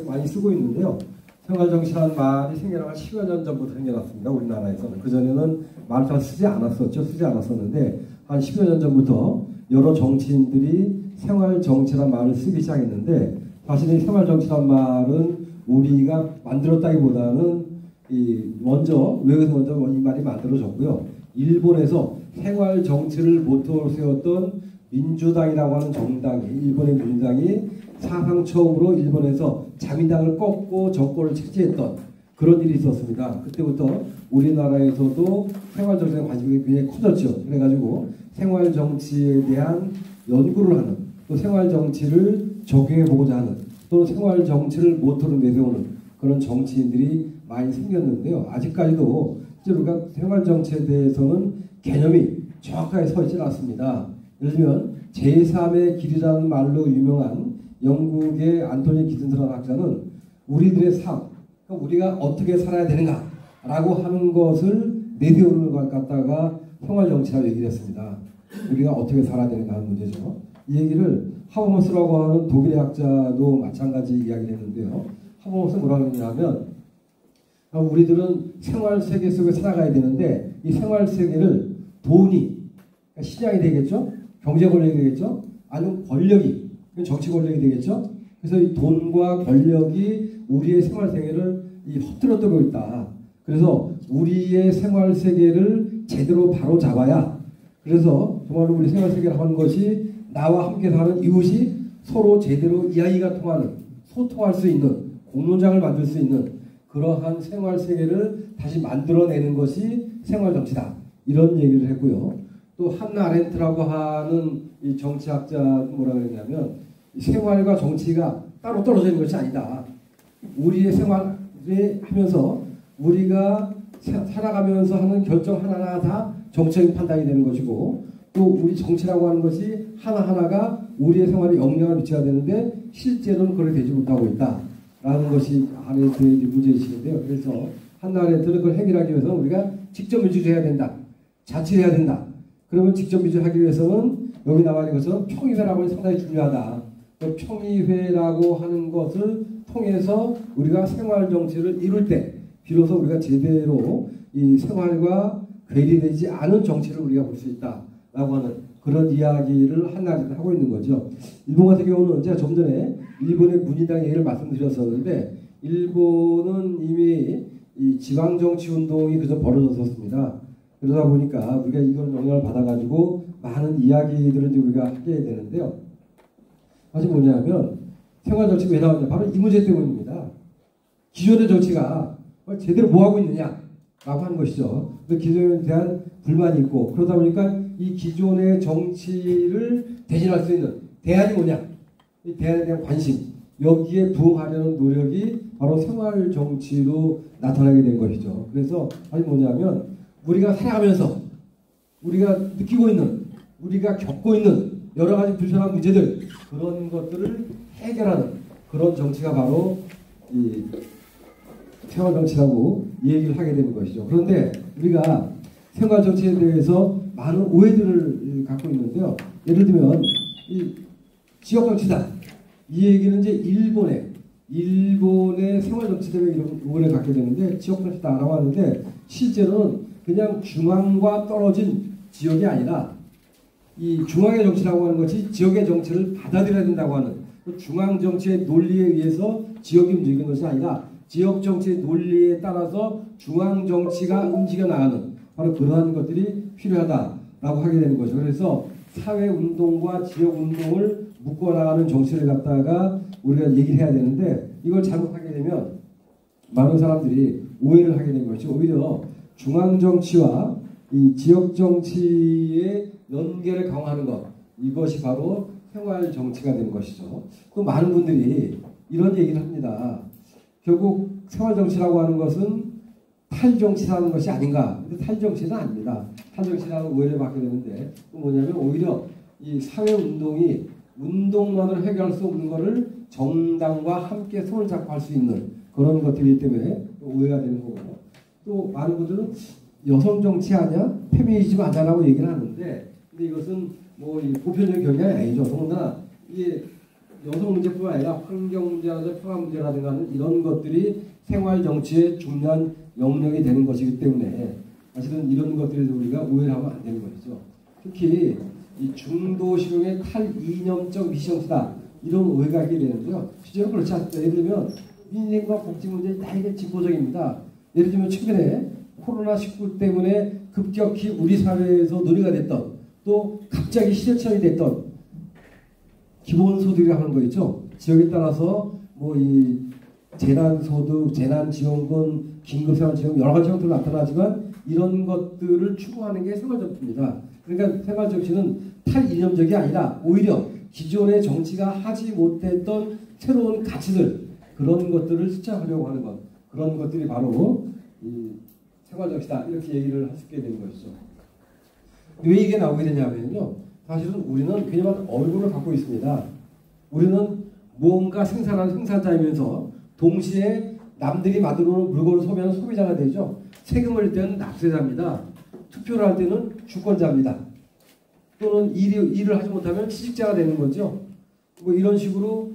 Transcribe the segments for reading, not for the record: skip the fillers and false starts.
많이 쓰고 있는데요. 생활정치라는 말이 생겨나고 10여 년 전부터 생겨났습니다. 우리나라에서는. 그전에는 말을 잘 쓰지 않았었는데 한 10여 년 전부터 여러 정치인들이 생활정치라는 말을 쓰기 시작했는데, 사실 이 생활정치라는 말은 우리가 만들었다기보다는 외국에서 먼저 이 말이 만들어졌고요. 일본에서 생활정치를 모토로 세웠던 민주당이라고 하는 정당이, 일본의 민주당이 사상 처음으로 일본에서 자민당을 꺾고 정권을 차지했던 그런 일이 있었습니다. 그때부터 우리나라에서도 생활정치에 관심이 굉장히 커졌죠. 그래가지고 생활정치에 대한 연구를 하는, 또 생활정치를 적용해보고자 하는, 또 생활정치를 모토로 내세우는 그런 정치인들이 많이 생겼는데요. 아직까지도 우리가 생활정치에 대해서는 개념이 정확하게 서 있지 않습니다. 예를 들면 제3의 길이라는 말로 유명한 영국의 안토니 기든스라는 학자는 우리들의 삶, 그러니까 우리가 어떻게 살아야 되는가라고 하는 것을 내세우는 것 갖다가 생활정치라고 얘기를 했습니다. 우리가 어떻게 살아야 되는가 하는 문제죠. 이 얘기를 하버머스라고 하는 독일의 학자도 마찬가지 이야기를 했는데요. 하버머스는 뭐라고 했냐면, 우리들은 생활세계 속에 살아가야 되는데 이 생활세계를 돈이, 그러니까 시장이 되겠죠? 경제 권력이 되겠죠? 아니면 권력이, 정치 권력이 되겠죠? 그래서 이 돈과 권력이 우리의 생활세계를 헛들어뜨리고 있다. 그래서 우리의 생활세계를 제대로 바로 잡아야, 그래서 정말로 우리 생활세계라고 하는 것이 나와 함께 사는 이웃이 서로 제대로 이야기가 통하는, 소통할 수 있는, 공론장을 만들 수 있는 그러한 생활세계를 다시 만들어내는 것이 생활정치다. 이런 얘기를 했고요. 또 한나 아렌트라고 하는 이 정치학자 뭐라 그랬냐면, 생활과 정치가 따로 떨어져 있는 것이 아니다. 우리의 생활에 하면서 우리가 살아가면서 하는 결정 하나하나 다 정치적인 판단이 되는 것이고, 또 우리 정치라고 하는 것이 하나하나가 우리의 생활에 영향을 미쳐야 되는데 실제로는 그렇게 되지 못하고 있다. 라는 것이 아렌트의 문제의식인데요. 그래서 한나 아렌트는 그걸 해결하기 위해서는 우리가 직접 민주주의 해야 된다. 자치를 해야 된다. 그러면 직접 민주주의 하기 위해서는 여기 나와 있는 것은 평의회라고 하는 상당히 중요하다. 평의회라고 하는 것을 통해서 우리가 생활정치를 이룰 때 비로소 우리가 제대로 이 생활과 괴리되지 않은 정치를 우리가 볼 수 있다라고 하는 그런 이야기를 한나라에서 하고 있는 거죠. 일본 같은 경우는 제가 좀 전에 일본의 문희당 얘기를 말씀드렸었는데, 일본은 이미 이 지방정치운동이 그저 벌어졌었습니다. 그러다 보니까 우리가 이런 영향을 받아가지고 많은 이야기들을 이제 우리가 하게 되는데요. 사실 뭐냐면 생활정치가 왜 나오냐, 바로 이 문제 때문입니다. 기존의 정치가 제대로 뭐하고 있느냐라고 하는 것이죠. 그 기존에 대한 불만이 있고, 그러다 보니까 이 기존의 정치를 대신할 수 있는 대안이 뭐냐, 이 대안에 대한 관심, 여기에 부응하려는 노력이 바로 생활정치로 나타나게 된 것이죠. 그래서 아니 뭐냐면 우리가 살아가면서 우리가 느끼고 있는, 우리가 겪고 있는 여러 가지 불편한 문제들, 그런 것들을 해결하는 그런 정치가 바로 이 생활정치라고 얘기를 하게 되는 것이죠. 그런데 우리가 생활정치에 대해서 많은 오해들을 갖고 있는데요. 예를 들면 이 지역정치다, 이 얘기는 이제 일본의 생활정치 때문에 이런 오해를 갖게 되는데, 지역정치다라고 하는데 실제로는 그냥 중앙과 떨어진 지역이 아니라 이 중앙의 정치라고 하는 것이 지역의 정치를 받아들여야 된다고 하는, 중앙 정치의 논리에 의해서 지역이 움직이는 것이 아니라 지역 정치의 논리에 따라서 중앙 정치가 움직여 나가는 바로 그러한 것들이 필요하다라고 하게 되는 거죠. 그래서 사회 운동과 지역 운동을 묶어 나가는 정치를 갖다가 우리가 얘기를 해야 되는데, 이걸 잘못하게 되면 많은 사람들이 오해를 하게 되는 것이, 오히려 중앙 정치와 이 지역 정치의 연계를 강화하는 것, 이것이 바로 생활 정치가 되는 것이죠. 또 많은 분들이 이런 얘기를 합니다. 결국 생활 정치라고 하는 것은 탈정치라는 것이 아닌가. 근데 탈정치는 아닙니다. 탈정치라는 오해를 받게 되는데, 또 뭐냐면 오히려 이 사회운동이 운동만으로 해결할 수 없는 것을 정당과 함께 손을 잡고 할 수 있는 그런 것들이기 때문에 오해가 되는 거고, 또 많은 분들은 여성 정치 아니야? 페미니즘 아니냐라고 얘기를 하는데, 근데 이것은 뭐 보편적인 경향이 아니죠. 더군다나 이게 여성 문제뿐만 아니라 환경 문제라든가 평화 문제라든가 하는 이런 것들이 생활 정치의 중요한 영역이 되는 것이기 때문에 사실은 이런 것들에 우리가 오해를 하면 안 되는 것이죠. 특히 이 중도식용의 탈이념적 미시정치다 이런 오해가 있게 되는데요. 실제로 그렇지 않습니다. 예를 들면 민생과 복지 문제 다 이게 진보적입니다. 예를 들면 최근에 코로나19 때문에 급격히 우리 사회에서 논의가 됐던 또 갑자기 실천이 됐던 기본소득이라고 하는 거 있죠. 지역에 따라서 뭐 이 재난소득, 재난지원금, 긴급생활지원금 여러 가지 형태로 나타나지만 이런 것들을 추구하는 게 생활정치입니다. 그러니까 생활정치는 탈이념적이 아니라 오히려 기존의 정치가 하지 못했던 새로운 가치들 그런 것들을 수착하려고 하는 것 그런 것들이 바로 이 생활정치다 이렇게 얘기를 할 수 있게 되는 것이죠. 왜 이게 나오게 되냐면요. 사실은 우리는 그냥 얼굴을 갖고 있습니다. 우리는 무언가 생산하는 생산자이면서 동시에 남들이 만들어놓은 물건을 소비하는 소비자가 되죠. 세금을 낼 때는 납세자입니다. 투표를 할 때는 주권자입니다. 또는 일을 하지 못하면 취직자가 되는 거죠. 뭐 이런 식으로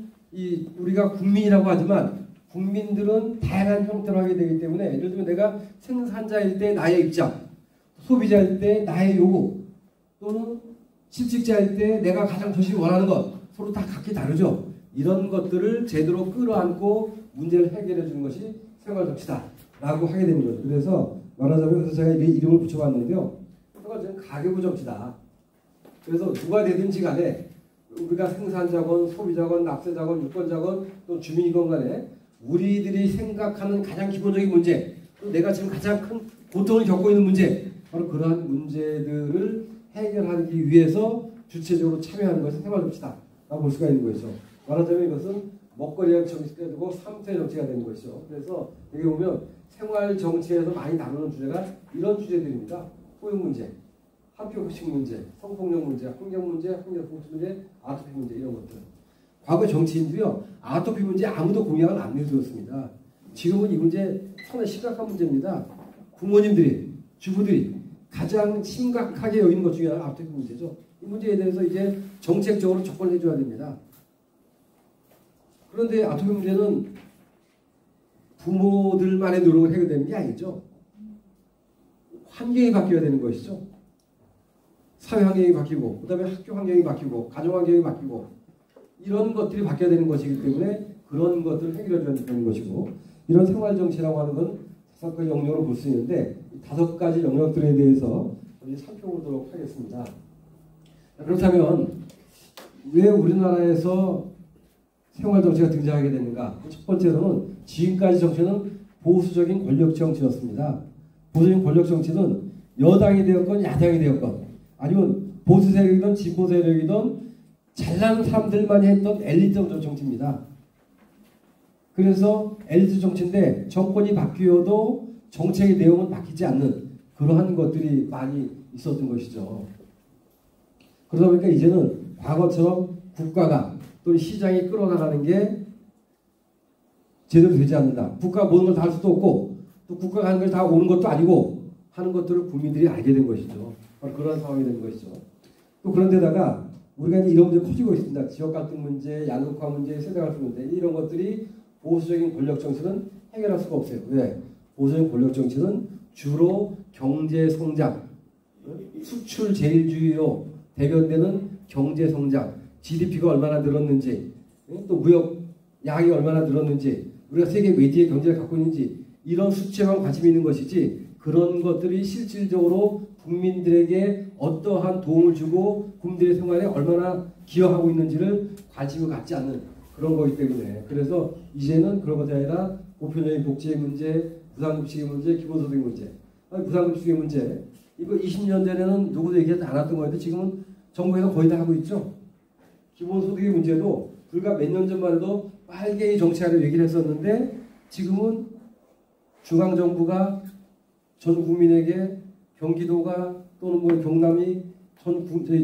우리가 국민이라고 하지만 국민들은 다양한 형태로 하게 되기 때문에 예를 들면 내가 생산자일 때 나의 입장, 소비자일 때 나의 요구, 또는 실직자일 때 내가 가장 조심히 원하는 것 서로 다 각기 다르죠. 이런 것들을 제대로 끌어안고 문제를 해결해 주는 것이 생활정치다라고 하게 되는 거죠. 그래서 말하자면 그래서 제가 이름을 붙여봤는데요. 생활정치는 가계부 정치다. 그래서 누가 되든지 간에 우리가 생산자건 소비자건 납세자건 유권자건 또 주민이건 간에 우리들이 생각하는 가장 기본적인 문제 또 내가 지금 가장 큰 고통을 겪고 있는 문제 바로 그러한 문제들을 해결하기 위해서 주체적으로 참여하는 것이 생활정치다라고 볼 수가 있는 것이죠. 말하자면 이것은 먹거리의 정치가 되고 삶의 정치가 되는 것이죠. 그래서 여기 보면 생활정치에서 많이 다루는 주제가 이런 주제들입니다. 포용 문제, 학교 급식 문제, 성폭력 문제, 환경 문제, 환경복지 문제, 아토피 문제 이런 것들. 과거 정치인들이요. 아토피 문제 아무도 공약을 안 내세웠습니다. 지금은 이 문제 상당히 심각한 문제입니다. 부모님들이, 주부들이 가장 심각하게 여기는 것 중에 하나가 아토피 문제죠. 이 문제에 대해서 이제 정책적으로 접근을 해줘야 됩니다. 그런데 아토피 문제는 부모들만의 노력을 해결되는 게 아니죠. 환경이 바뀌어야 되는 것이죠. 사회 환경이 바뀌고, 그 다음에 학교 환경이 바뀌고, 가정 환경이 바뀌고, 이런 것들이 바뀌어야 되는 것이기 때문에 그런 것들을 해결해줘야 되는 것이고, 이런 생활정치라고 하는 건 5가지 영역으로 볼 수 있는데, 5가지 영역들에 대해서 우리 살펴보도록 하겠습니다. 그렇다면, 왜 우리나라에서 생활정치가 등장하게 되는가? 첫 번째로는 지금까지 정치는 보수적인 권력정치였습니다. 보수적인 권력정치는 여당이 되었건 야당이 되었건 아니면 보수 세력이든 진보 세력이든 잘난 사람들만이 했던 엘리트 정치입니다. 그래서 엘리트 정치인데 정권이 바뀌어도 정책의 내용은 바뀌지 않는 그러한 것들이 많이 있었던 것이죠. 그러다 보니까 이제는 과거처럼 국가가 또는 시장이 끌어나가는 게 제대로 되지 않는다. 국가가 모든 걸 다 할 수도 없고 또 국가가 하는 걸 다 오는 것도 아니고 하는 것들을 국민들이 알게 된 것이죠. 바로 그런 상황이 된 것이죠. 또 그런데다가 우리가 이제 이런 문제 커지고 있습니다. 지역 갈등 문제, 양극화 문제, 세대 갈등 문제 이런 것들이 보수적인 권력 정치는 해결할 수가 없어요. 왜? 보수적인 권력 정치는 주로 경제 성장, 수출 제일주의로 대변되는 경제 성장, GDP가 얼마나 늘었는지, 또 무역 양이 얼마나 늘었는지, 우리가 세계 외지의 경제를 갖고 있는지 이런 수치에만 관심이 있는 것이지 그런 것들이 실질적으로 국민들에게 어떠한 도움을 주고 국민들의 생활에 얼마나 기여하고 있는지를 관심을 갖지 않는 그런 거기 때문에 그래서 이제는 그런 것이 아니라 보편적인 복지의 문제, 부상급식의 문제, 기본소득의 문제, 부상급식의 문제 이거 20년 전에는 누구도 얘기하지 않았던 거였는데 지금은 정부에서 거의 다 하고 있죠. 기본소득의 문제도 불과 몇 년 전만 해도 빨갱이 정치하려고 얘기를 했었는데 지금은 중앙정부가 전 국민에게 경기도가 또는 뭐 경남이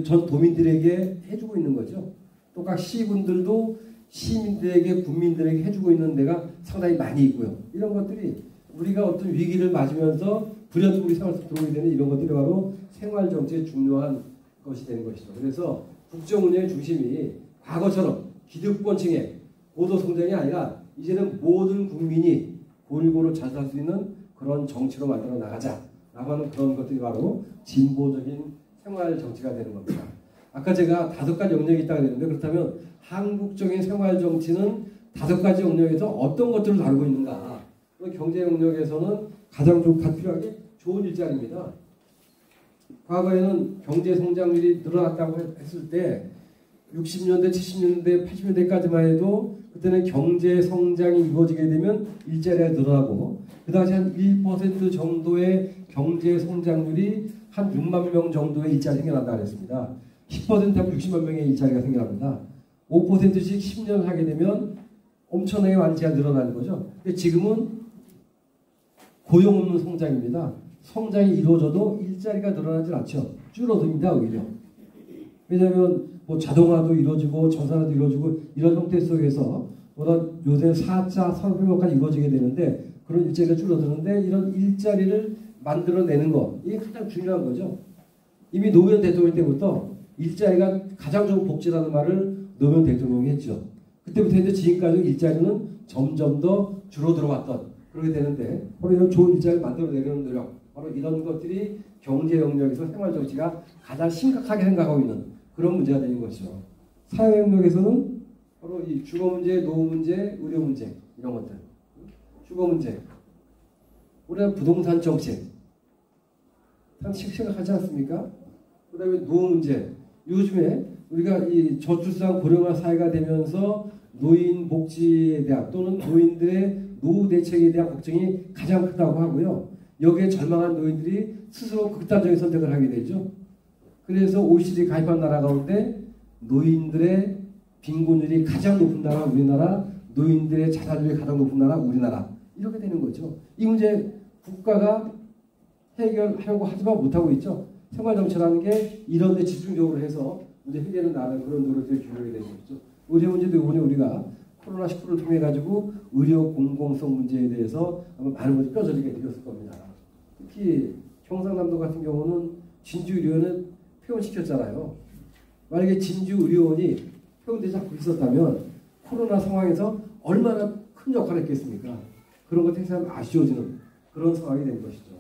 전 도민들에게 해주고 있는 거죠. 또 각 시군들도 시민들에게 국민들에게 해주고 있는 데가 상당히 많이 있고요. 이런 것들이 우리가 어떤 위기를 맞으면서 불현듯 우리 생활 속에 들어오게 되는 이런 것들이 바로 생활정치의 중요한 것이 되는 것이죠. 그래서 국정운영의 중심이 과거처럼 기득권층의 고도 성장이 아니라 이제는 모든 국민이 골고루 잘 살 수 있는 그런 정치로 만들어 나가자라고 하는 그런 것들이 바로 진보적인 생활 정치가 되는 겁니다. 아까 제가 5가지 영역이 있다고 했는데 그렇다면 한국적인 생활 정치는 5가지 영역에서 어떤 것들을 다루고 있는가? 경제 영역에서는 가장 필요하게 좋은 일자리입니다. 과거에는 경제 성장률이 늘어났다고 했을 때 60년대, 70년대, 80년대까지만 해도 그때는 경제 성장이 이루어지게 되면 일자리가 늘어나고 그 당시 한 1% 정도의 경제 성장률이 한 6만 명 정도의 일자리 생겨난다고 했습니다. 10%하면 60만 명의 일자리가 생겨납니다. 5%씩 10년 하게 되면 엄청나게 많은 일자리가 늘어나는 거죠. 근데 지금은 고용 없는 성장입니다. 성장이 이루어져도 일자리가 늘어나지 않죠. 줄어듭니다, 오히려. 왜냐하면 뭐 자동화도 이루어지고 전산화도 이루어지고 이런 형태 속에서 요새 4차 산업혁명까지 이루어지게 되는데 그런 일자리가 줄어드는데 이런 일자리를 만들어내는 것 이게 가장 중요한 거죠. 이미 노무현 대통령 때부터 일자리가 가장 좋은 복지라는 말을 노무현 대통령이 했죠. 그때부터 이제 지금까지 일자리는 점점 더 줄어들어 왔던 그렇게 되는데 바로 이런 좋은 일자리를 만들어내려는 노력 바로 이런 것들이 경제 영역에서 생활정치가 가장 심각하게 생각하고 있는 그런 문제가 되는 것이죠. 사회 영역에서는 바로 이 주거 문제, 노후 문제, 의료 문제 이런 것들. 주거 문제. 우리가 부동산 정책. 참 심각하지 않습니까? 그 다음에 노후 문제. 요즘에 우리가 이 저출산 고령화 사회가 되면서 노인 복지에 대한 또는 노인들의 노후 대책에 대한 걱정이 가장 크다고 하고요. 여기에 절망한 노인들이 스스로 극단적인 선택을 하게 되죠. 그래서 OECD 가입한 나라 가운데 노인들의 빈곤율이 가장 높은 나라 우리나라, 노인들의 자살률이 가장 높은 나라 우리나라 이렇게 되는 거죠. 이 문제 국가가 해결하려고 하지만 못하고 있죠. 생활정치라는 게 이런 데 집중적으로 해서 문제 해결을 나가는 그런 노력들이 기울게 되는 거죠. 의료 문제도 이번에 우리가 코로나19를 통해 가지고 의료 공공성 문제에 대해서 아마 많은 분들이 뼈저리게 느꼈을 겁니다. 특히 경상남도 같은 경우는 진주의료원을 폐원시켰잖아요. 만약에 진주의료원이 폐원되지 않고 있었다면 코로나 상황에서 얼마나 큰 역할을 했겠습니까? 그런 것들이 참 아쉬워지는 그런 상황이 된 것이죠.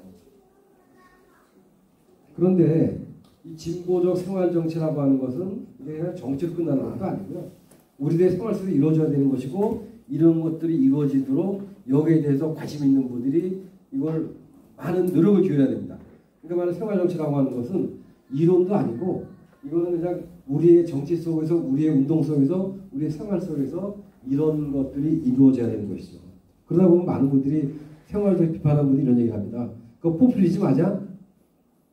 그런데 이 진보적 생활정치라고 하는 것은 그냥 정치로 끝나는 것도 아니고요. 우리들의 생활 속에서 이루어져야 되는 것이고 이런 것들이 이루어지도록 여기에 대해서 관심 있는 분들이 이걸 많은 노력을 기울여야 됩니다. 그러니까 말하는 생활정치라고 하는 것은 이론도 아니고 이거는 그냥 우리의 정치 속에서 우리의 운동 속에서 우리의 생활 속에서 이런 것들이 이루어져야 되는 것이죠. 그러다 보면 많은 분들이 생활적 비판하는 분들이 이런 얘기를 합니다. 그거 포퓰리즘 맞아?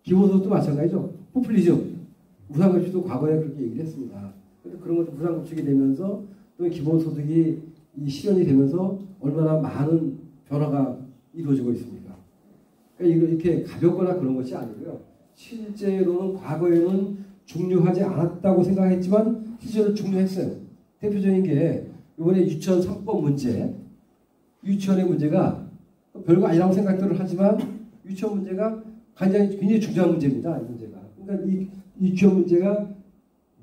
기본소득도 마찬가지죠. 포퓰리즘. 무상급식도 과거에 그렇게 얘기를 했습니다. 그런 것도 무상급식이 되면서 또 기본소득이 이 실현이 되면서 얼마나 많은 변화가 이루어지고 있습니까? 그러니까 이렇게 가볍거나 그런 것이 아니고요. 실제로는 과거에는 중요하지 않았다고 생각했지만 실제로 중요했어요. 대표적인 게 이번에 유치원 3법 문제. 유치원의 문제가 별거 아니라고 생각들을 하지만 유치원 문제가 굉장히 중요한 문제입니다. 이 문제가. 그러니까 이 유치원 문제가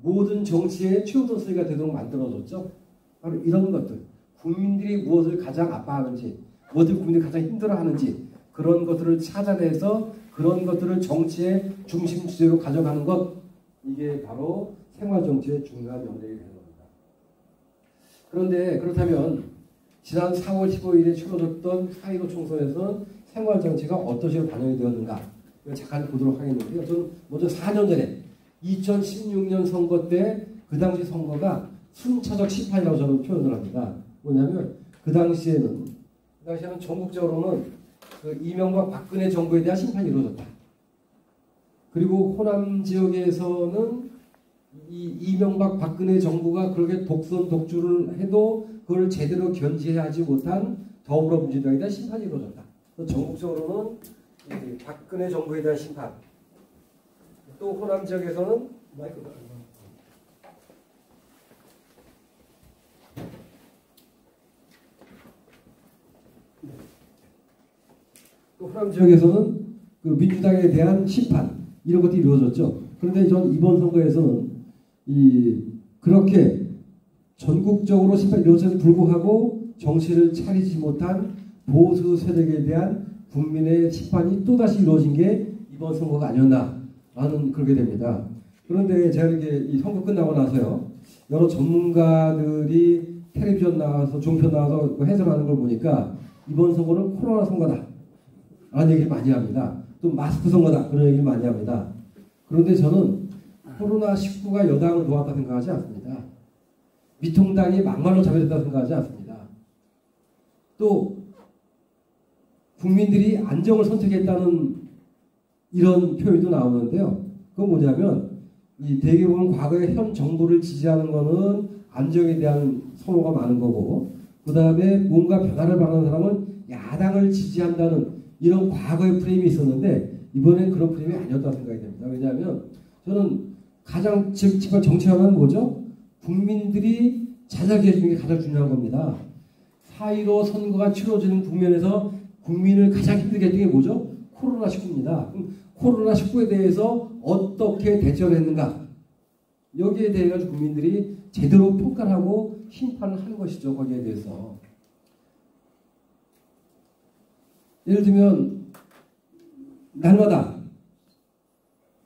모든 정치의 최우선순위가 되도록 만들어졌죠. 바로 이런 것들. 국민들이 무엇을 가장 아파하는지, 무엇을 국민들이 가장 힘들어하는지 그런 것들을 찾아내서 그런 것들을 정치의 중심 주제로 가져가는 것 이게 바로 생활정치의 중요한 영역이 되는 겁니다. 그런데 그렇다면 지난 4월 15일에 치러졌던 4.15 총선에서는 생활정치가 어떤 식으로 반영이 되었는가 잠깐 보도록 하겠는데요. 저는 먼저 4년 전에 2016년 선거 때 그 당시 선거가 순차적 심판이라고 저는 표현을 합니다. 뭐냐면 그 당시에는 전국적으로는 그 이명박 박근혜 정부에 대한 심판이 이루어졌다. 그리고 호남 지역에서는 이 이명박 박근혜 정부가 그렇게 독선 독주를 해도 그걸 제대로 견제하지 못한 더불어민주당에 대한 심판이 이루어졌다. 전국적으로는 박근혜 정부에 대한 심판. 또 호남 지역에서는 또 호남 지역에서는 그 민주당에 대한 심판 이런 것들이 이루어졌죠. 그런데 전 이번 선거에서는 그렇게 전국적으로 심판 이루어져도 불구하고 정신을 차리지 못한 보수 세력에 대한 국민의 심판이 또다시 이루어진 게 이번 선거가 아니었나라는 그렇게 됩니다. 그런데 제가 이렇게 이 선거 끝나고 나서요, 여러 전문가들이 텔레비전 나와서 종편 나와서 해설하는 걸 보니까 이번 선거는 코로나 선거다 라는 얘기를 많이 합니다. 또 마스크 선거다 그런 얘기를 많이 합니다. 그런데 저는 코로나19가 여당을 도왔다 생각하지 않습니다. 미통당이 막말로 잡아냈다 생각하지 않습니다. 또 국민들이 안정을 선택했다는 이런 표현도 나오는데요. 그건 뭐냐면 이 대개 보면 과거에 현 정부를 지지하는 거는 안정에 대한 선호가 많은 거고, 그 다음에 뭔가 변화를 바라는 사람은 야당을 지지한다는 이런 과거의 프레임이 있었는데 이번엔 그런 프레임이 아니었다고 생각이 됩니다. 왜냐하면 저는 가장 지금 정치하는 뭐죠? 국민들이 자작해 주는 게 가장 중요한 겁니다. 4.15 선거가 치러지는 국면에서 국민을 가장 힘들게 했던 게 뭐죠? 코로나19입니다. 코로나19에 대해서 어떻게 대처를 했는가? 여기에 대해 가지고 국민들이 제대로 평가를 하고 심판을 하는 것이죠. 거기에 대해서. 예를 들면 날마다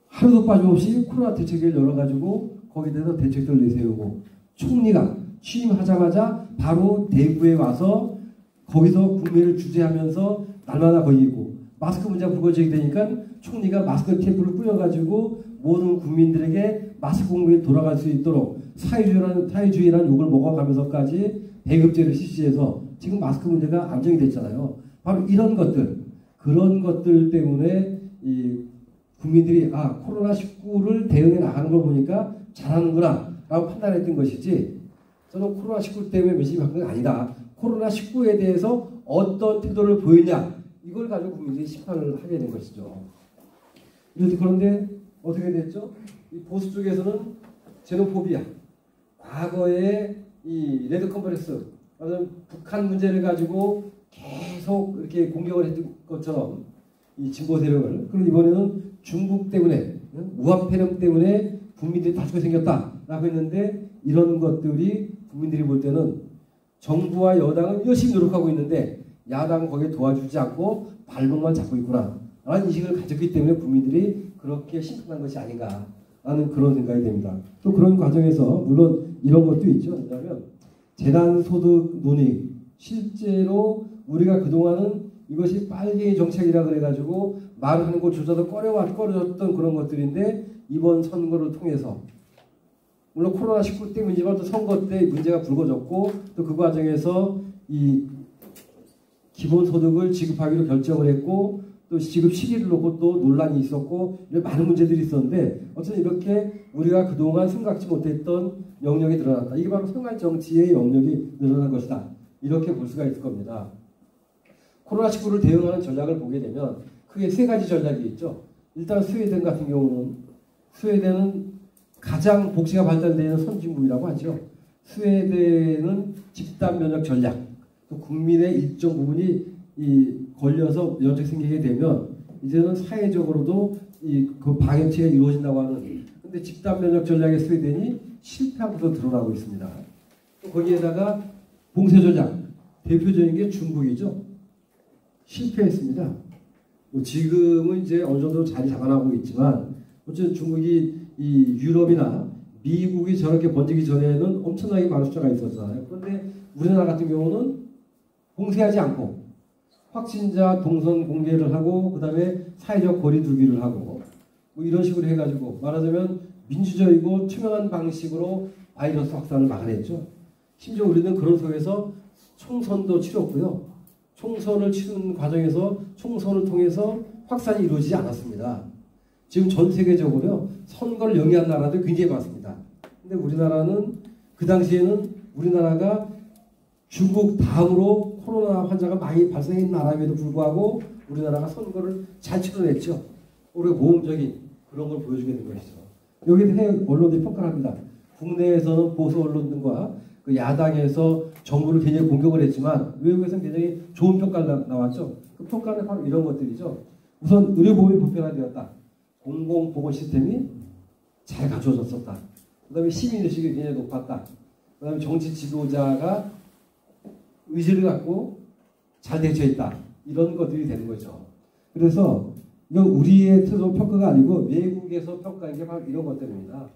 하루도 빠짐없이 코로나 대책을 열어가지고 거기에 대해서 대책들을 내세우고, 총리가 취임하자마자 바로 대구에 와서 거기서 국민을 주재하면서 날마다 거기 있고, 마스크 문제가 불거지게 되니까 총리가 마스크 테이프를 뿌려가지고 모든 국민들에게 마스크 공급이 돌아갈 수 있도록 사회주의라는 욕을 먹어가면서까지 배급제를 실시해서 지금 마스크 문제가 안정이 됐잖아요. 바로 이런 것들, 그런 것들 때문에 이 국민들이 코로나19를 대응해 나가는 걸 보니까 잘하는구나 라고 판단했던 것이지, 저는 코로나19 때문에 민심이 바뀐 건 아니다. 코로나19에 대해서 어떤 태도를 보이냐, 이걸 가지고 국민들이 심판을 하게 된 것이죠. 그런데 어떻게 됐죠? 이 보수 쪽에서는 제노포비아, 과거에 이 레드 컨퍼런스, 북한 문제를 가지고 계속 이렇게 공격을 했던 것처럼 이 진보 세력을, 그리고 이번에는 중국 때문에, 우한 폐렴 때문에 국민들이 다투게 생겼다라고 했는데, 이런 것들이 국민들이 볼 때는 정부와 여당은 열심히 노력하고 있는데 야당은 거기에 도와주지 않고 발목만 잡고 있구나 라는 인식을 가졌기 때문에 국민들이 그렇게 심판한 것이 아닌가 라는 그런 생각이 됩니다. 또 그런 과정에서 물론 이런 것도 있죠. 왜냐하면 재난소득 논의, 실제로 우리가 그동안은 이것이 빨갱이 정책이라 그래가지고 말하는 곳조차도 꺼려졌던 그런 것들인데, 이번 선거를 통해서 물론 코로나19 때문이지만 또 선거 때 문제가 불거졌고, 또 그 과정에서 이 기본소득을 지급하기로 결정을 했고, 또 지급 시기를 놓고 또 논란이 있었고, 이런 많은 문제들이 있었는데, 어쨌든 이렇게 우리가 그동안 생각지 못했던 영역이 늘어났다. 이게 바로 생활 정치의 영역이 늘어난 것이다. 이렇게 볼 수가 있을 겁니다. 코로나19를 대응하는 전략을 보게 되면 크게 세 가지 전략이 있죠. 일단 스웨덴 같은 경우는, 스웨덴은 가장 복지가 발달되는 선진국이라고 하죠. 스웨덴은 집단 면역 전략, 또 국민의 일정 부분이 걸려서 면역 생기게 되면 이제는 사회적으로도 그 방역체가 이루어진다고 하는, 근데 집단 면역 전략의 스웨덴이 실패한 것으로 드러나고 있습니다. 또 거기에다가 봉쇄 전략, 대표적인 게 중국이죠. 실패했습니다. 지금은 이제 어느 정도 자리 잡아나가고 있지만, 어쨌든 중국이 이 유럽이나 미국이 저렇게 번지기 전에는 엄청나게 많은 숫자가 있었잖아요. 그런데 우리나라 같은 경우는 봉쇄하지 않고 확진자 동선 공개를 하고, 그 다음에 사회적 거리 두기를 하고, 뭐 이런 식으로 해가지고 말하자면 민주적이고 투명한 방식으로 바이러스 확산을 막아냈죠. 심지어 우리는 그런 속에서 총선도 치렀고요. 총선을 치른 과정에서 총선을 통해서 확산이 이루어지지 않았습니다. 지금 전 세계적으로요, 선거를 영위한 나라도 굉장히 많습니다. 근데 우리나라는 그 당시에는 우리나라가 중국 다음으로 코로나 환자가 많이 발생한 나라임에도 불구하고 우리나라가 선거를 잘 치러냈죠. 우리가 모험적인 그런 걸 보여주게 된 것이죠. 여기에 해외 언론들이 평가를 합니다. 국내에서는 보수 언론들과 그 야당에서 정부를 굉장히 공격을 했지만 외국에서는 굉장히 좋은 평가가 나왔죠. 그 평가는 바로 이런 것들이죠. 우선 의료보험이 보편화되었다. 공공보건 시스템이 잘 갖춰졌었다. 그 다음에 시민의식이 굉장히 높았다. 그다음에 정치 지도자가 의지를 갖고 잘 되어 있다. 이런 것들이 되는 거죠. 그래서 이건 우리의 스스로 평가가 아니고 외국에서 평가한 게 바로 이런 것들입니다.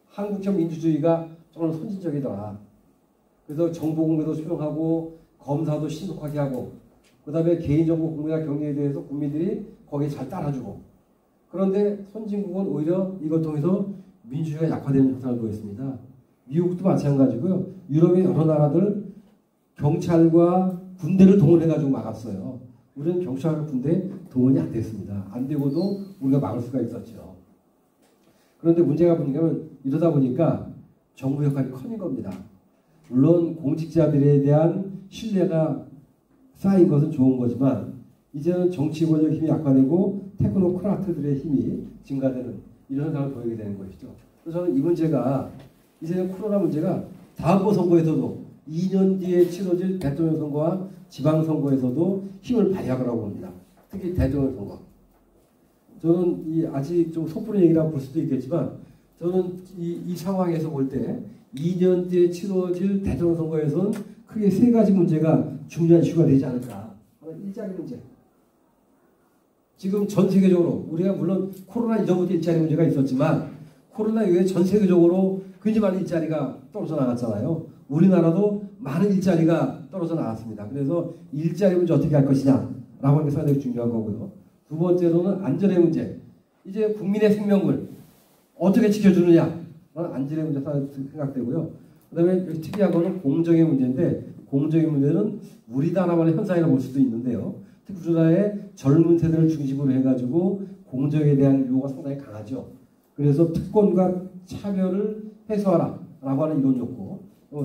한국형 민주주의가 정말 선진적이더라. 그래서 정보 공개도 수용하고 검사도 신속하게 하고 그 다음에 개인정보 공개나 경리에 대해서 국민들이 거기에 잘 따라주고 그런데 선진국은 오히려 이걸 통해서 민주주의가 약화되는 현상을 보였습니다. 미국도 마찬가지고요. 유럽의 여러 나라들 경찰과 군대를 동원해가지고 막았어요. 우리는 경찰과 군대 동원이 안 됐습니다. 안 되고도 우리가 막을 수가 있었죠. 그런데 문제가 뭐냐면 이러다 보니까 정부 역할이 커진 겁니다. 물론 공직자들에 대한 신뢰가 쌓인 것은 좋은 거지만 이제는 정치 권력 힘이 약화되고 테크노크라트들의 힘이 증가되는 이런 현상을 보이게 되는 것이죠. 그래서 저는 이 문제가 이제는 코로나 문제가 다음번 선거에서도 2년 뒤에 치러질 대통령 선거와 지방선거에서도 힘을 발휘하라고 봅니다. 특히 대통령 선거. 저는 아직 좀 섣부른 얘기라고 볼 수도 있겠지만 저는 이 상황에서 볼 때 2년 뒤에 치러질 대통령 선거에서는 크게 세 가지 문제가 중요한 이슈가 되지 않을까. 일자리 문제. 지금 전 세계적으로 우리가 물론 코로나 이전부터 일자리 문제가 있었지만 코로나 이후에 전 세계적으로 굉장히 많은 일자리가 떨어져 나갔잖아요. 우리나라도 많은 일자리가 떨어져 나갔습니다. 그래서 일자리 문제 어떻게 할 것이냐라고 하는 게 상당히 중요한 거고요. 두 번째로는 안전의 문제. 이제 국민의 생명을 어떻게 지켜주느냐. 안전의 문제 생각되고요. 그 다음에 특이한 거는 공정의 문제인데 공정의 문제는 우리나라만의 현상이라고 볼 수도 있는데요. 특히 우리나라의 젊은 세대를 중심으로 해가지고 공정에 대한 요구가 상당히 강하죠. 그래서 특권과 차별을 해소하라 라고 하는 이런 욕구.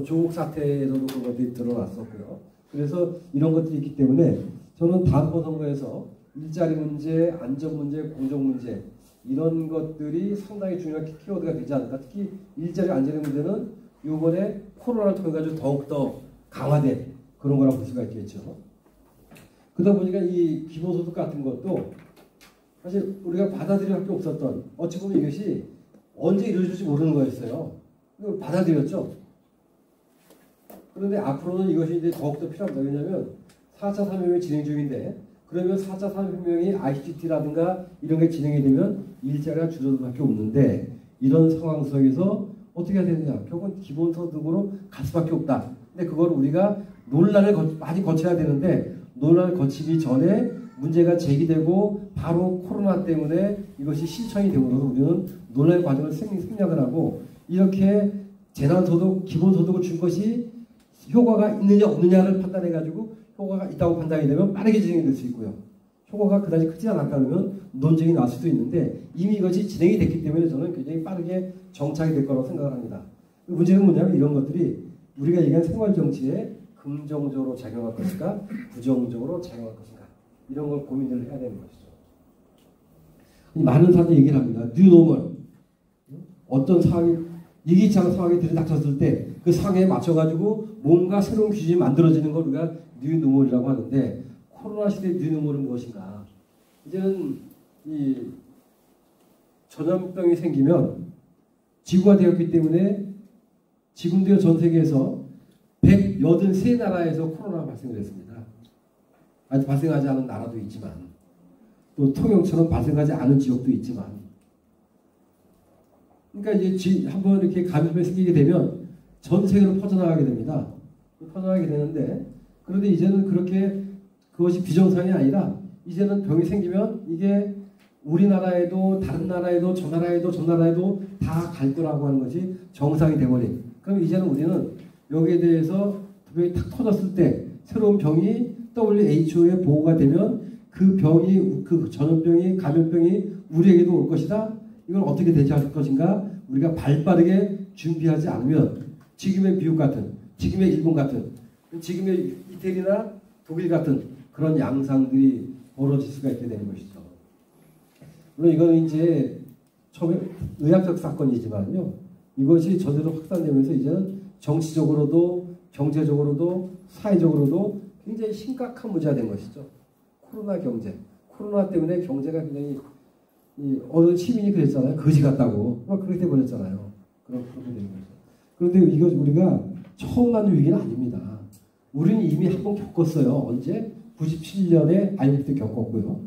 조국 사태에서도 그런 것들이 드러났었고요. 그래서 이런 것들이 있기 때문에 저는 다음번 선거에서 일자리 문제, 안전 문제, 공정 문제 이런 것들이 상당히 중요한 키워드가 되지 않을까. 특히 일자리 안전의 문제는 이번에 코로나를 통해 가지고 더욱더 강화된 그런 거라고 볼 수가 있겠죠. 그러다 보니까 이 기본소득 같은 것도 사실 우리가 받아들일 수밖에 없었던 어찌 보면 이것이 언제 이루어질지 모르는 거였어요. 이걸 받아들였죠. 그런데 앞으로는 이것이 이제 더욱더 필요합니다. 왜냐하면 4차 산업혁명이 진행 중인데 그러면 4차 산업혁명이 ICT라든가 이런 게 진행이 되면 일자리가 줄어들 수밖에 없는데 이런 상황 속에서 어떻게 해야 되느냐. 결국은 기본소득으로 갈 수밖에 없다. 근데 그걸 우리가 논란을 많이 거쳐야 되는데 논란을 거치기 전에 문제가 제기되고 바로 코로나 때문에 이것이 실천이 되므로서 우리는 논란의 과정을 생략을 하고 이렇게 재난소득, 기본소득을 준 것이 효과가 있느냐 없느냐를 판단해가지고 효과가 있다고 판단이 되면 빠르게 진행이 될 수 있고요. 효과가 그다지 크지 않았다 그러면 논쟁이 날 수도 있는데 이미 이것이 진행이 됐기 때문에 저는 굉장히 빠르게 정착이 될 거라고 생각을 합니다. 문제는 뭐냐면 이런 것들이 우리가 얘기한 생활정치에 긍정적으로 작용할 것인가 부정적으로 작용할 것인가 이런 걸 고민을 해야 되는 것이죠. 많은 사람들이 얘기를 합니다. 뉴노멀 어떤 상황이 예기치 않은 상황이 들이닥쳤을 때 그 상황에 맞춰가지고 뭔가 새로운 규칙이 만들어지는 걸 우리가 뉴노멀이라고 하는데 코로나 시대의 뉴노멀은 무엇인가? 이제는 이 전염병이 생기면 지구가 되었기 때문에 지금도 전 세계에서 183나라에서 코로나가 발생을 했습니다. 아직 발생하지 않은 나라도 있지만 또 통영처럼 발생하지 않은 지역도 있지만 그러니까 이제 한번 이렇게 감염병이 생기게 되면 전 세계로 퍼져나가게 됩니다. 퍼져나가게 되는데 그런데 이제는 그렇게 그것이 비정상이 아니라 이제는 병이 생기면 이게 우리나라에도 다른 나라에도 저 나라에도 저 나라에도 다 갈 거라고 하는 것이 정상이 돼버린. 그럼 이제는 우리는 여기에 대해서 병이 탁 터졌을 때 새로운 병이 WHO에 보고가 되면 그 병이 그 전염병이 감염병이 우리에게도 올 것이다. 이걸 어떻게 대처할 것인가? 우리가 발빠르게 준비하지 않으면 지금의 미국 같은, 지금의 일본 같은, 지금의 이태리나 독일 같은 그런 양상들이 벌어질 수가 있게 되는 것이죠. 물론 이거는 이제 처음에 의학적 사건이지만요. 이것이 저대로 확산되면서 이제는 정치적으로도 경제적으로도 사회적으로도 굉장히 심각한 문제가 된 것이죠. 코로나 경제. 코로나 때문에 경제가 굉장히 어느 시민이 그랬잖아요. 거지 같다고. 막 그렇게 돼버렸잖아요. 그렇게 되는 거죠. 그런데 이거 우리가 처음 나는 위기는 아닙니다. 우리는 이미 한 번 겪었어요. 언제? 97년에 IMF 때 겪었고요.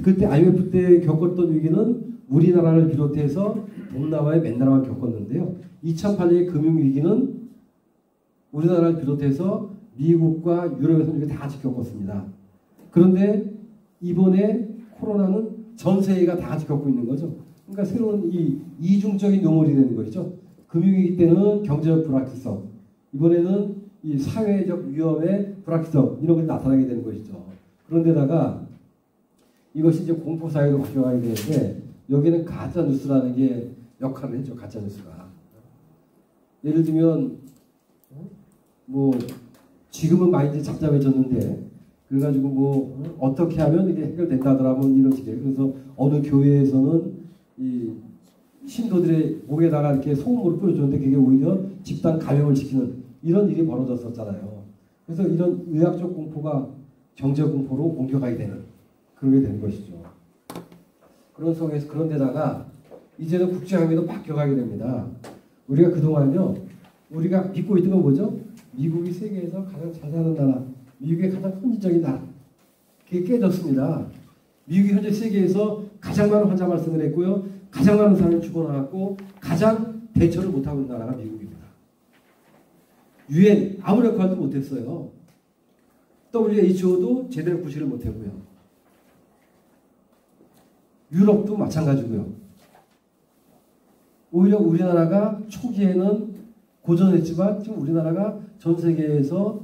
그때 IMF 때 겪었던 위기는 우리나라를 비롯해서 동남아의 몇 나라가 겪었는데요. 2008년의 금융위기는 우리나라를 비롯해서 미국과 유럽에서는 다 같이 겪었습니다. 그런데 이번에 코로나는 전 세계가 다 같이 겪고 있는 거죠. 그러니까 새로운 이 이중적인 노멀이 되는 것이죠. 금융위기 때는 경제적 불확실성, 이번에는 이 사회적 위험의 불확실성, 이런 것이 나타나게 되는 것이죠. 그런데다가 이것이 이제 공포사회로 바뀌어가게 되는데, 여기는 가짜뉴스라는 게 역할을 했죠. 가짜뉴스가. 예를 들면 뭐 지금은 많이 이제 잡잡해졌는데, 그래가지고 뭐 어떻게 하면 이게 해결된다더라 뭐 이런 식의. 그래서 어느 교회에서는 이 신도들의 목에다가 이렇게 소금물을 뿌려줬는데 그게 오히려 집단 감염을 시키는 이런 일이 벌어졌었잖아요. 그래서 이런 의학적 공포가 경제적 공포로 옮겨가게 되는, 그러게 되는 것이죠. 그런 속에서, 그런데다가 이제는 국제관계도 바뀌어가게 됩니다. 우리가 그동안요, 우리가 믿고 있던 건 뭐죠? 미국이 세계에서 가장 잘 사는 나라, 미국의 가장 헌신적인 나라, 그게 깨졌습니다. 미국이 현재 세계에서 가장 많은 환자 발생을 했고요, 가장 많은 사람이 죽어나갔고, 가장 대처를 못하고 있는 나라가 미국입니다. UN 아무 역할도 못했어요. WHO도 제대로 구실을 못했고요. 유럽도 마찬가지고요. 오히려 우리나라가 초기에는 고전했지만 지금 우리나라가 전 세계에서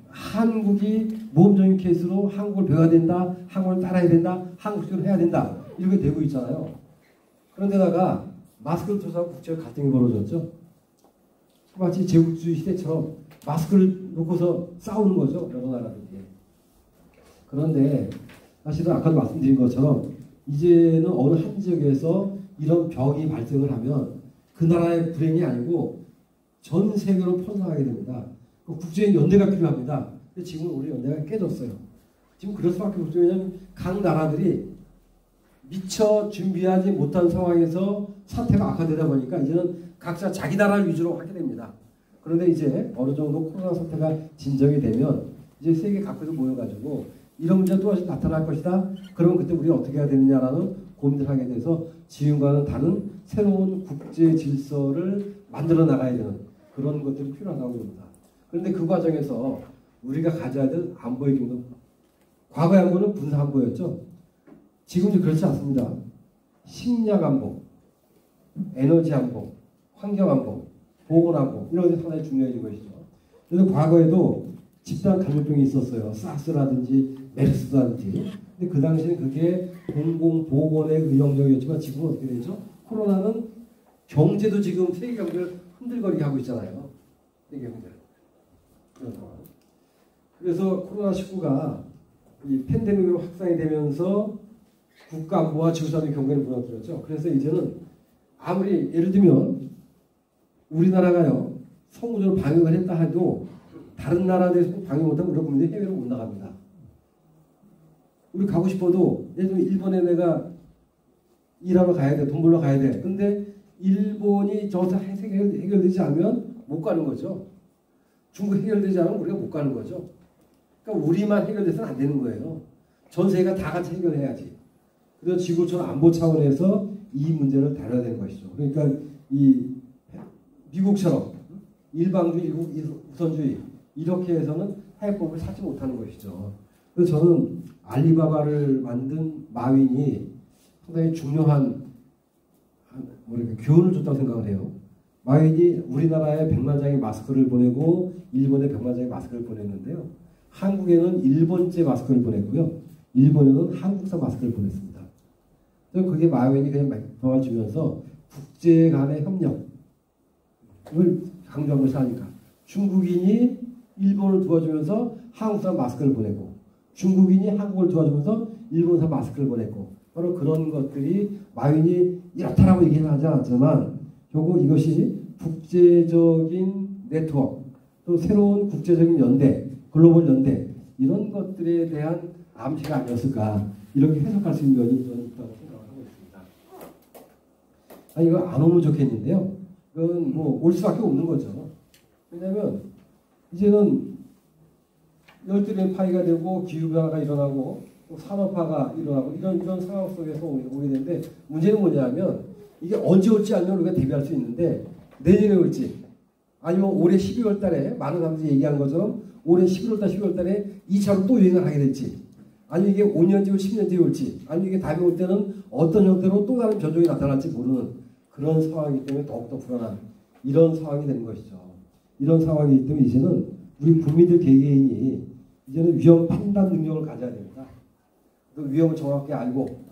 한국이 모범적인 케이스로 한국을 배워야 된다, 한국을 따라야 된다, 한국식으로 해야 된다, 이렇게 되고 있잖아요. 그런데다가 마스크를 통해서 국제적 갈등이 벌어졌죠. 마치 제국주의 시대처럼 마스크를 놓고서 싸우는 거죠, 여러 나라들이. 그런데 사실은 아까도 말씀드린 것처럼 이제는 어느 한 지역에서 이런 병이 발생을 하면 그 나라의 불행이 아니고 전 세계로 퍼져나가게 됩니다. 국제인 연대가 필요합니다. 근데 지금 우리 연대가 깨졌어요. 지금 그럴 수밖에 없죠. 왜냐하면 각 나라들이 미처 준비하지 못한 상황에서 사태가 악화되다 보니까 이제는 각자 자기 나라를 위주로 하게 됩니다. 그런데 이제 어느 정도 코로나 사태가 진정이 되면 이제 세계 각국에서 모여가지고 이런 문제가 또다시 나타날 것이다. 그러면 그때 우리가 어떻게 해야 되느냐라는 고민을 하게 돼서 지금과는 다른 새로운 국제 질서를 만들어 나가야 되는 그런 것들이 필요하다고 봅니다. 그런데 그 과정에서 우리가 가져야 될 안보의 기능은, 과거의 안보는 군사 안보였죠. 지금도 그렇지 않습니다. 식량 안보, 에너지 안보, 환경 안보, 보건 안보, 이런 것이 상당히 중요해진 것이죠. 그래서 과거에도 집단 감염병이 있었어요. 사스라든지 메르스라든지. 근데 그 당시에는 그게 공공보건의 의용적이었지만 지금은 어떻게 되죠? 코로나는 경제도 지금 세계 경제를 흔들거리게 하고 있잖아요. 세계 경제를. 그래서 코로나19가 이 팬데믹으로 확산이 되면서 국가 안보와 지구사회 경계를 무너뜨렸죠. 그래서 이제는 아무리 예를 들면 우리나라가요 성공적으로 방역을 했다 해도 다른 나라들에서 방역 못하면 우리 국민들이 해외로 못 나갑니다. 우리 가고 싶어도 예를 들면 일본에 내가 일하러 가야 돼, 돈 벌러 가야 돼. 근데 일본이 저기서 해결되지 않으면 못 가는 거죠. 중국 해결되지 않으면 우리가 못 가는 거죠. 그러니까 우리만 해결돼서는 안 되는 거예요. 전 세계가 다 같이 해결해야지. 그래서 지구촌 안보 차원에서 이 문제를 다뤄야 되는 것이죠. 그러니까 이 미국처럼 일방주의, 우선주의 이렇게 해서는 해법을 찾지 못하는 것이죠. 그래서 저는 알리바바를 만든 마윈이 상당히 중요한 교훈을 줬다고 생각을 해요. 마윈이 우리나라에 100만 장의 마스크를 보내고 일본에 100만 장의 마스크를 보냈는데요. 한국에는 일본제 마스크를 보냈고요. 일본에는 한국산 마스크를 보냈습니다. 그래서 그게 마윈이 그냥 도와주면서 국제 간의 협력을 강조한 것이 아닐까. 중국인이 일본을 도와주면서 한국산 마스크를 보내고 중국인이 한국을 도와주면서 일본산 마스크를 보냈고 바로 그런 것들이 마윈이 이렇다라고 얘기는 하지 않았지만 결국 이것이 국제적인 네트워크 또 새로운 국제적인 연대 글로벌 연대 이런 것들에 대한 암시가 아니었을까 이렇게 해석할 수 있는 면이 저는 있다고 생각하고 있습니다. 이거 안 오면 좋겠는데요. 이건 뭐 올 수밖에 없는 거죠. 왜냐하면 이제는 열대의 파이가 되고 기후변화가 일어나고 또 산업화가 일어나고 이런 상황 속에서 오게 되는데 문제는 뭐냐면 이게 언제 올지 알면 우리가 대비할 수 있는데 내년에 올지 아니면 올해 12월 달에 많은 사람들이 얘기한 것처럼 올해 11월 달 12월 달에 2차로 또 유행을 하게 될지 아니면 이게 5년 뒤고 10년 뒤에 올지 아니면 이게 다음에 올 때는 어떤 형태로 또 다른 변종이 나타날지 모르는 그런 상황이기 때문에 더욱더 불안한 이런 상황이 되는 것이죠. 이런 상황이기 때문에 이제는 우리 국민들 개개인이 이제는 위험 판단 능력을 가져야 됩니다. 그 위험을 정확히 알고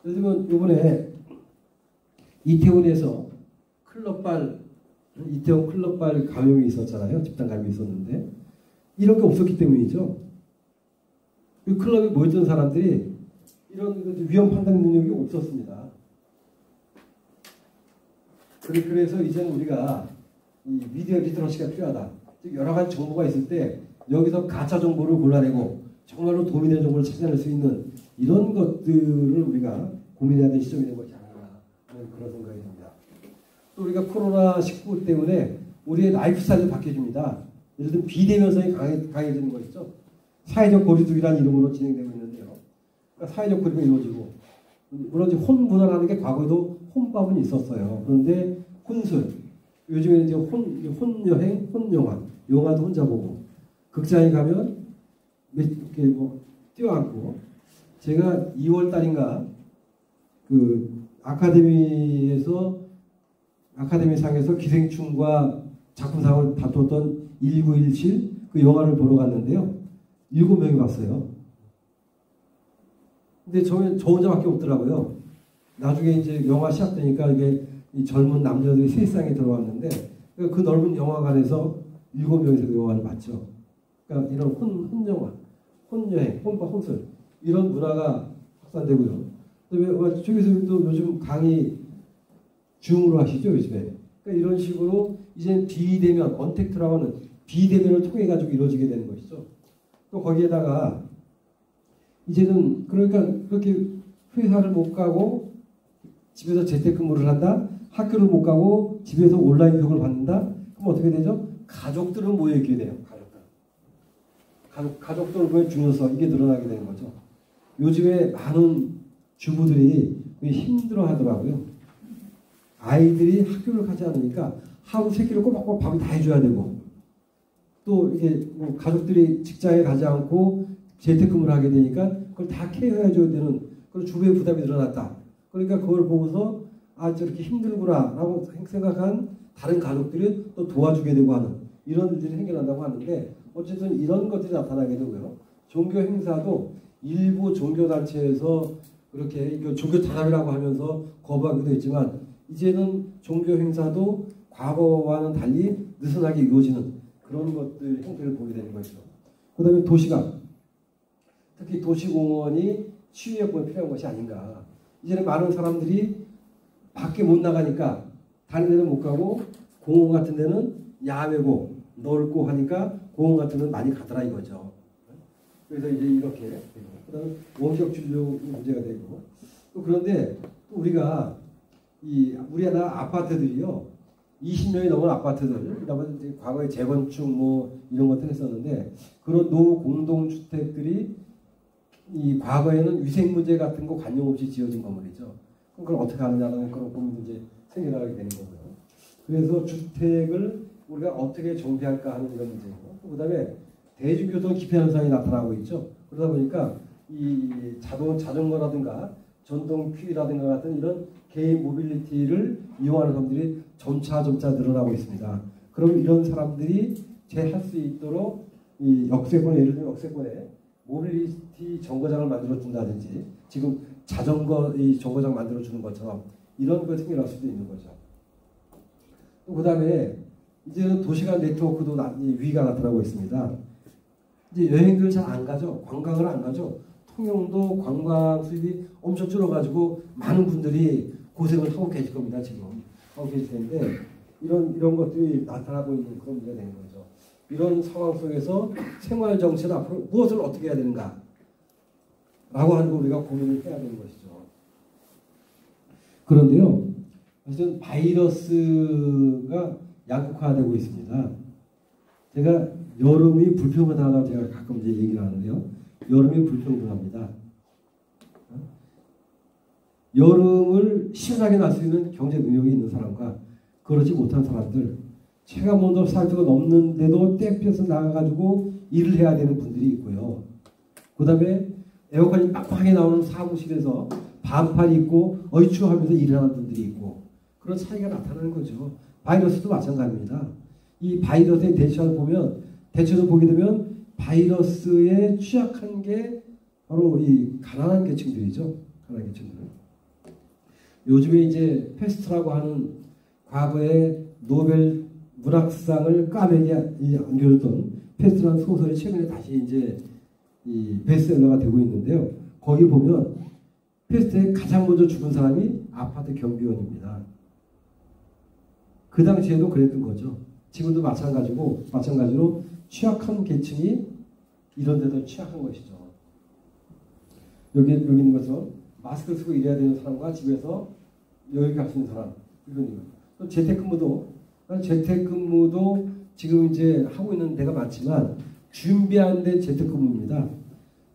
예를 들면 이번에 이태원에서 이태원 클럽발 감염이 있었잖아요. 집단 감염이 있었는데 이런 게 없었기 때문이죠. 그 클럽에 모였던 사람들이 이런 위험 판단 능력이 없었습니다. 그래서 이제는 우리가 이 미디어 리터러시가 필요하다. 즉 여러 가지 정보가 있을 때 여기서 가짜 정보를 골라내고 정말로 도움이 되는 정보를 찾아낼 수 있는 이런 것들을 우리가 고민해야 될 시점이 된 것이 아닌가 하는 그런 생각이 듭니다. 또 우리가 코로나19 때문에 우리의 라이프 스타일이 바뀌어집니다. 예를 들면 비대면성이 강해지는 것이죠. 사회적 거리두기라는 이름으로 진행되고 있는데요. 그러니까 사회적 거리가 이루어지고 물론 이제 혼문화라는 게 과거에도 혼밥은 있었어요. 그런데 혼술, 요즘에는 이제 혼여행, 혼영화, 영화도 혼자 보고 극장에 가면 이렇게 뭐 뛰어앉고 제가 2월 달인가 그 아카데미상에서 기생충과 작품상을 다퉜던 1917 그 영화를 보러 갔는데요. 7명이 봤어요. 근데 저 혼자밖에 없더라고요. 나중에 이제 영화 시작되니까 이게 이 젊은 남녀들이 세상에 들어왔는데 그 넓은 영화관에서 7명이서 그 영화를 봤죠. 그러니까 이런 혼영화, 혼여행, 혼밥, 혼술 이런 문화가 확산되고요. 그다음에 저기서도 요즘 강의 줌으로 하시죠 요즘에. 그러니까 이런 식으로 이제 비대면, 언택트라고 하는 비대면을 통해 가지고 이루어지게 되는 것이죠. 또 거기에다가 이제는 그러니까 그렇게 회사를 못 가고 집에서 재택근무를 한다. 학교를 못 가고 집에서 온라인 교육을 받는다. 그럼 어떻게 되죠? 가족들은 모여 있게 돼요. 가족들 보면 중요서 이게 늘어나게 되는 거죠. 요즘에 많은 주부들이 힘들어 하더라고요. 아이들이 학교를 가지 않으니까 하루 세 끼를 꼬박꼬박 밥을 다 해줘야 되고 또 이게 뭐 가족들이 직장에 가지 않고 재택근무를 하게 되니까 그걸 다 케어해줘야 되는 그런 주부의 부담이 늘어났다. 그러니까 그걸 보고서 아 저렇게 힘들구나 라고 생각한 다른 가족들이 또 도와주게 되고 하는 이런 일들이 생겨난다고 하는데 어쨌든 이런 것들이 나타나게 되고요. 종교 행사도 일부 종교단체에서 그렇게 종교 탄압이라고 하면서 거부하기도 했지만 이제는 종교 행사도 과거와는 달리 느슨하게 이루어지는 그런 것들 형태를 보게 되는 거죠. 그 다음에 도시가 특히 도시공원이 치유여건이 필요한 것이 아닌가. 이제는 많은 사람들이 밖에 못 나가니까 다른 데는 못 가고 공원 같은 데는 야외고 넓고 하니까 공원 같은 데는 많이 가더라 이거죠. 그래서 이제 이렇게 그다음에 원격 진료 문제가 되고 또 그런데 또 우리가 우리나라 아파트들이요 20년이 넘은 아파트들 그다음에 이제 과거에 재건축 뭐 이런 것들 했었는데 그런 노후 공동주택들이 이 과거에는 위생 문제 같은 거 관용 없이 지어진 건물이죠. 그럼 그걸 어떻게 하느냐는 그런 고민 문제 생겨나게 되는 거고요. 그래서 주택을 우리가 어떻게 정비할까 하는 이런 문제고 그 다음에 대중교통 기피 현상이 나타나고 있죠. 그러다 보니까 이 자전거라든가 전동 퀴라든가 같은 이런 개인 모빌리티를 이용하는 사람들이 점차 늘어나고 있습니다. 그럼 이런 사람들이 재할 수 있도록 이 역세권 예를 들면 역세권에 모빌리티 정거장을 만들어 준다든지 지금 자전거 이 정거장 만들어 주는 것처럼 이런 것이 생겨날 수도 있는 거죠. 또 그다음에 이제는 도시간 네트워크도 위기가 나타나고 있습니다. 이제 여행들 잘 안 가죠. 관광을 안 가죠. 통영도 관광 수입이 엄청 줄어가지고 많은 분들이 고생을 하고 계실 겁니다. 지금 하고 계실 텐데 이런 것들이 나타나고 있는 그런 문제가 되는 거죠. 이런 상황 속에서 생활 정치는 앞으로 무엇을 어떻게 해야 되는가 라고 하는 거 우리가 고민을 해야 되는 것이죠. 그런데요. 사실은 바이러스가 양극화되고 있습니다. 제가 여름이 불평등하다고 제가 가끔 이제 얘기를 하는데요. 여름이 불평등합니다. 여름을 시원하게 날 수 있는 경제 능력이 있는 사람과 그렇지 못한 사람들, 체감온도 40도가 넘는데도 땡볕에서 나가가지고 일을 해야 되는 분들이 있고요. 그 다음에 에어컨이 빡빡하게 나오는 사무실에서 반팔 입고 얼추하면서 일을 하는 분들이 있고, 그런 차이가 나타나는 거죠. 바이러스도 마찬가지입니다. 이 바이러스의 대처를 보게 되면 바이러스에 취약한 게 바로 이 가난한 계층들이죠. 가난한 계층들. 요즘에 이제 페스트라고 하는 과거에 노벨 문학상을 까매게 안겨줬던 페스트라는 소설이 최근에 다시 이제 이 베스트셀러가 되고 있는데요. 거기 보면 페스트에 가장 먼저 죽은 사람이 아파트 경비원입니다. 그 당시에도 그랬던 거죠. 지금도 마찬가지로 취약한 계층이 이런 데도 취약한 것이죠. 여기 있는 것은 마스크 쓰고 일해야 되는 사람과 집에서 여기 갈 수 있는 사람, 이런 거. 재택근무도 지금 이제 하고 있는 데가 많지만 준비한 데 재택근무입니다.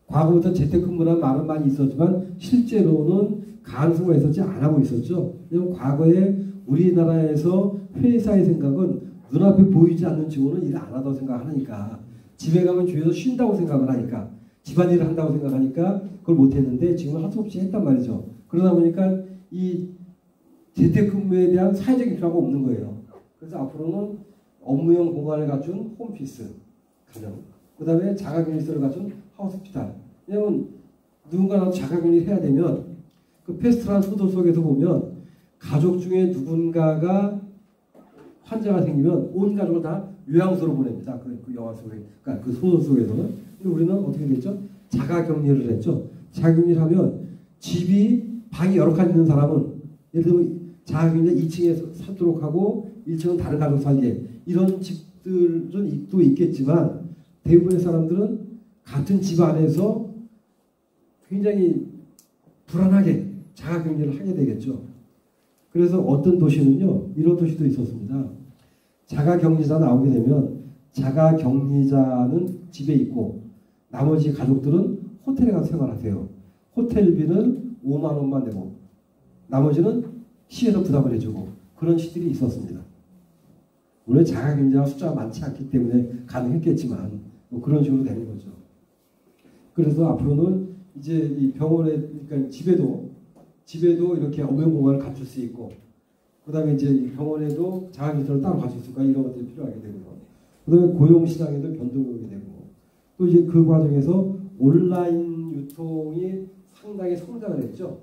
과거부터 재택근무라는 말은 많이 있었지만 실제로는 가능성가 있었지 안 하고 있었죠. 왜냐하면 과거에 우리나라에서 회사의 생각은 눈앞에 보이지 않는 직원은 일을 안 하다고 생각하니까, 집에 가면 주위에서 쉰다고 생각을 하니까, 집안일을 한다고 생각하니까 그걸 못했는데 지금은 할 수 없이 했단 말이죠. 그러다 보니까 이 재택근무에 대한 사회적인 필요가 없는 거예요. 그래서 앞으로는 업무용 공간을 갖춘 홈피스, 가정, 그 다음에 자가격리시설을 갖춘 하우스피탈. 왜냐하면 누군가 자가격리를 해야 되면 그 페스트라는 소설 속에서 보면 가족 중에 누군가가 환자가 생기면 온 가족을 다 요양소로 보냅니다. 그 영화 속에, 그러니까 그 소설 속에서는. 근데 우리는 어떻게 됐죠? 자가격리를 했죠. 자가격리를 하면 집이 방이 여러 칸 있는 사람은 예를 들면 자가격리 2층에 살도록 하고 1층은 다른 가족 살게, 이런 집들은 또 있겠지만 대부분의 사람들은 같은 집 안에서 굉장히 불안하게 자가격리를 하게 되겠죠. 그래서 어떤 도시는요, 이런 도시도 있었습니다. 자가격리자 나오게 되면 자가격리자는 집에 있고 나머지 가족들은 호텔에 가서 생활하세요. 호텔비는 5만 원만 내고 나머지는 시에서 부담을 해주고, 그런 시들이 있었습니다. 물론 자가격리자 숫자가 많지 않기 때문에 가능했겠지만 뭐 그런 식으로 되는 거죠. 그래서 앞으로는 이제 이 병원에, 그러니까 집에도 이렇게 업무 공간을 갖출 수 있고, 그 다음에 이제 병원에도 자가격리를 따로 가질 수 있고, 이런 것들이 필요하게 되고요. 그 다음에 고용시장에도 변동이 오게 되고, 또 이제 그 과정에서 온라인 유통이 상당히 성장을 했죠.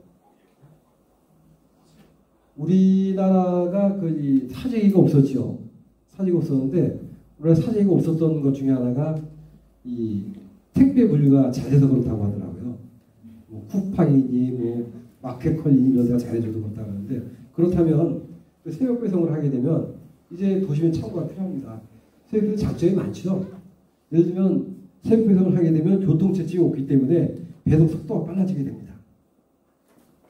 우리나라가 그 사재기가 없었죠. 사재기가 없었는데, 우리나라 사재기가 없었던 것 중에 하나가 이 택배 분류가 잘해서 그렇다고 하더라고요. 뭐 쿠팡이니 뭐 마켓컬리 이런 데가 잘해줘도 그렇다고 하는데, 그렇다면 그 새벽 배송을 하게 되면 이제 도심에 창고가 필요합니다. 새벽 배송 장점이 많죠. 예를 들면 새벽 배송을 하게 되면 교통체증이 없기 때문에 배송 속도가 빨라지게 됩니다.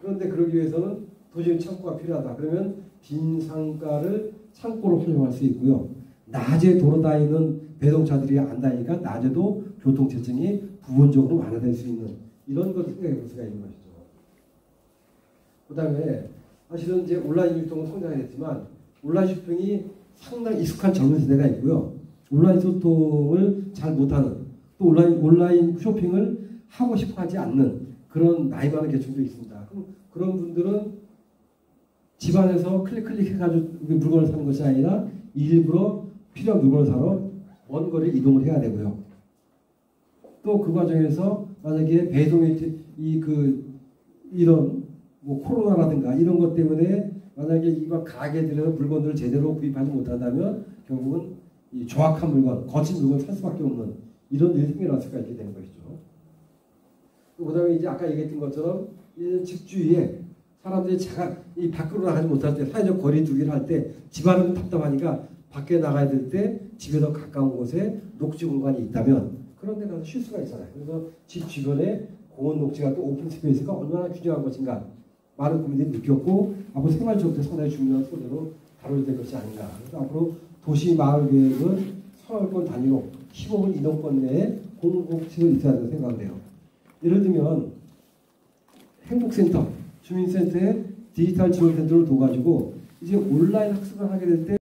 그런데 그러기 위해서는 도심에 창고가 필요하다. 그러면 빈 상가를 창고로 활용할 수 있고요. 낮에 돌아다니는 배송차들이 안 다니니까 낮에도 교통체증이 부분적으로 완화될 수 있는 이런 것을 생각해 볼 수가 있는 것이죠. 그 다음에 사실은 이제 온라인 유통은 성장했지만 온라인 쇼핑이 상당히 익숙한 젊은 세대가 있고요. 온라인 소통을 잘 못하는, 또 온라인 쇼핑을 하고 싶어 하지 않는 그런 나이 많은 계층도 있습니다. 그럼 그런 분들은 집안에서 클릭해가지고 물건을 사는 것이 아니라 일부러 필요한 물건을 사러 먼 거리를 이동을 해야 되고요. 또 그 과정에서 만약에 배송이 이런 뭐 코로나라든가 이런 것 때문에 만약에 이거 가게들에서 물건들을 제대로 구입하지 못한다면 결국은 이 조악한 물건, 거친 물건 살 수밖에 없는 이런 일이 생겨날 수가 있게 되는 것이죠. 그 다음에 이제 아까 얘기했던 것처럼 집 주위에 사람들이 이 밖으로 나가지 못할 때, 사회적 거리 두기를 할 때 집안은 답답하니까 밖에 나가야 될 때 집에 더 가까운 곳에 녹지 공간이 있다면 그런 데 가서 쉴 수가 있잖아요. 그래서 집 주변에 공원 녹지가 또 오픈 스페이스가 얼마나 중요한 것인가 많은 국민들이 느꼈고, 앞으로 생활적으로 상당히 중요한 소재로 다뤄야 될 것이 아닌가. 그래서 앞으로 도시 마을 계획은 서울권 단위로 15분 이동권 내에 공공시설이 있어야 된다고 생각을 해요. 예를 들면 행복센터, 주민센터에 디지털 지원센터를 둬가지고 이제 온라인 학습을 하게 될 때